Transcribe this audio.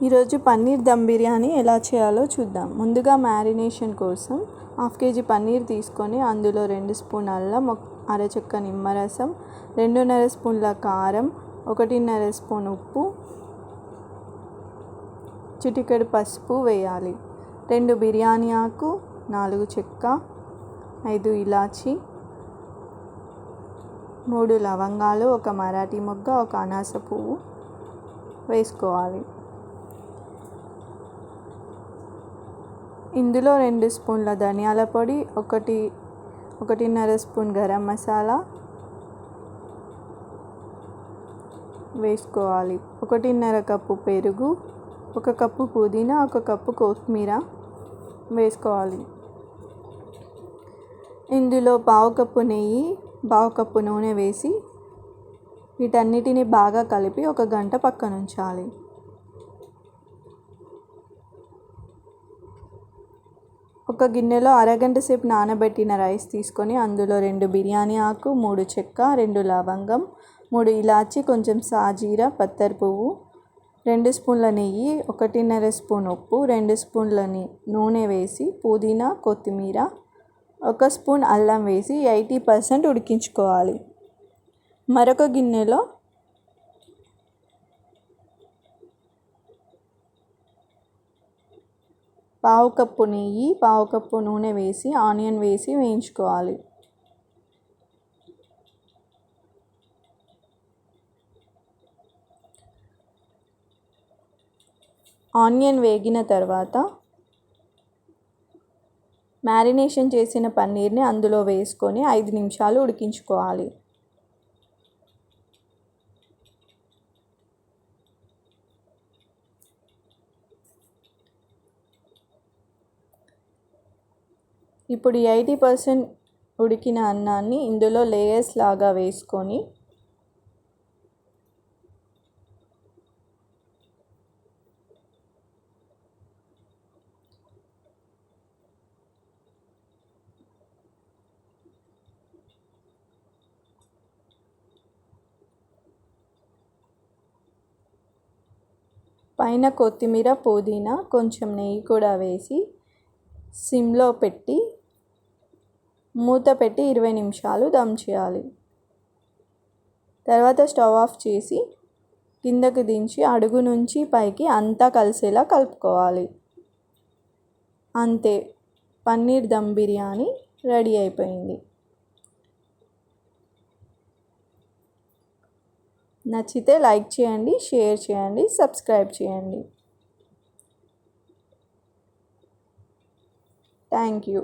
ఈరోజు పన్నీర్ దమ్ బిర్యానీ ఎలా చేయాలో చూద్దాం. ముందుగా మ్యారినేషన్ కోసం 1/2 kg పన్నీర్ తీసుకొని అందులో 2 స్పూన్ అల్లం, అరచెక్క నిమ్మరసం, 2.5 స్పూన్ల కారం, 1.5 స్పూన్ ఉప్పు, చిటికెడు పసుపు వేయాలి. 2 బిర్యానీ ఆకు, 4 చెక్క, 5 ఇలాచి, 3 లవంగాలు, 1 మరాఠీ మొగ్గ, 1 అనాస పువ్వు వేసుకోవాలి. ఇందులో 2 స్పూన్ల ధనియాల పొడి, 1.5 స్పూన్ గరం మసాలా వేసుకోవాలి. 1.5 కప్పు పెరుగు, 1 కప్పు పుదీనా, 1 కప్పు కొత్తిమీర వేసుకోవాలి. ఇందులో 1/2 కప్పు నెయ్యి, 1/2 కప్పు నూనె వేసి వీటన్నిటిని బాగా కలిపి 1 గంట పక్కన ఉంచాలి. ఒక గిన్నెలో అరగంట సేపు నానబెట్టిన రైస్ తీసుకొని అందులో 2 బిర్యానీ ఆకు, 3 చెక్క, 2 లవంగం, 3 ఇలాచి, కొంచెం సాజీరా, పత్తర్ పువ్వు, 2 స్పూన్ల నెయ్యి, 1.5 స్పూన్ ఉప్పు, 2 స్పూన్ల నూనె వేసి పుదీనా, కొత్తిమీర, 1 స్పూన్ అల్లం వేసి 80% ఉడికించుకోవాలి. మరొక గిన్నెలో పావు కప్పు నెయ్యి, పావు కప్పు నూనె వేసి ఆనియన్ వేసి వేయించుకోవాలి. ఆనియన్ వేగిన తర్వాత మ్యారినేషన్ చేసిన పన్నీర్ని అందులో వేసుకొని 5 నిమిషాలు ఉడికించుకోవాలి. ఇప్పుడు 80% ఉడికిన అన్నాన్ని ఇందులో లేయర్స్ లాగా వేసుకొని పైన కొత్తిమీర, పుదీనా, కొంచెం నెయ్యి కూడా వేసి సిమ్లో పెట్టి మూత పెట్టి 20 నిమిషాలు దమ్ చేయాలి. తర్వాత స్టవ్ ఆఫ్ చేసి కిందకి దించి అడుగు నుంచి పైకి అంతా కలిసేలా కలుపుకోవాలి. అంతే, పన్నీర్ దమ్ బిర్యానీ రెడీ అయిపోయింది. నచ్చితే లైక్ చేయండి, షేర్ చేయండి, సబ్స్క్రైబ్ చేయండి. Thank you.